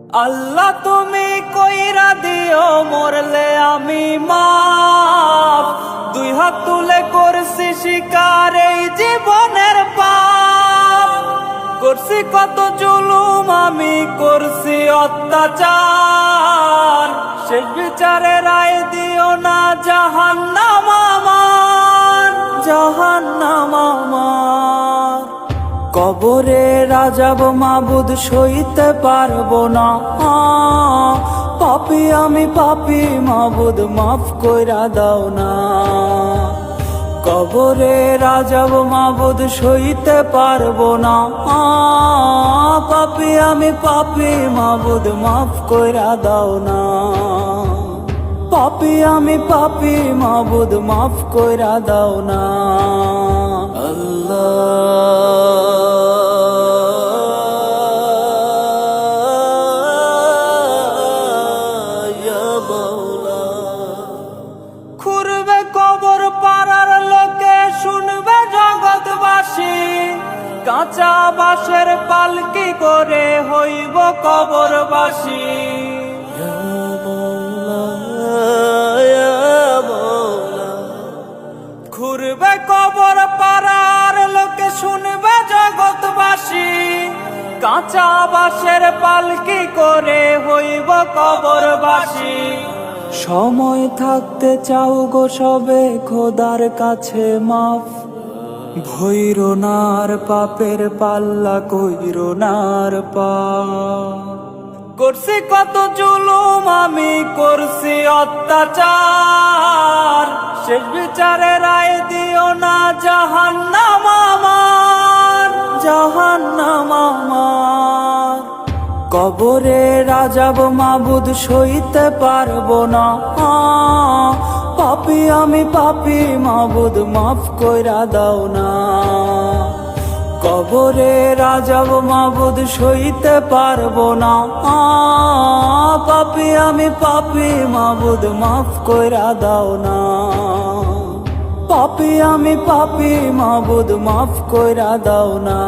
আল্লাহ তুমি কইরা দিও মরলে আমি মাফ, দুই হাত তুলে করছি শিকার এই জীবনের পাপ। করছি কত জুলুম আমি করছি অত্যাচার, শেষ বিচারে রায় দিও না জাহান্নাম আমার, জাহান্নাম আমার। কবরে রাজাব মাবুদ সইতে পারবো না, পাপী আমি পাপী মাবুদ মাফ কইরা দাও না। কবরে রাজাব মাবুদ সইতে পারবো না, পাপী আমি পাপী মাবুদ মাফ কইরা দাও না। পাপী আমি পাপী মাবুদ মাফ কইরা দাও না। খুঁড়বে কবর পাড়ার লোকে শুনবে জগৎবাসী, কাঁচা বাঁশের পালকি করে হইব কবরবাসী। ঘুরবে কবর পাড়ার লোকে শুনবে জগৎবাসী, কাঁচা বাঁশের পালকি করে হইব কবরবাসী। সময় থাকতে চাও গো সবে খোদার কাছে মাফ, ভৈরো নার পাপের পাল্লা কইরো নার পাপ। করছি কত জুলুম আমি করছি অত্যাচার, শেষ বিচারে রায় দিও না জাহান্নাম আমার, জাহান্নাম আমার। কবরে রাজাব মাবুদ সইতে পারবো না, পাপী আমি পাপী মাবুদ মাফ কইরা দাও না। কবরে রাজাব মাবুদ সইতে পারবো না, পাপী আমি পাপী মাবুদ মাফ কইরা দাও না। পাপী আমি পাপী মাবুদ মাফ কইরা দাও না।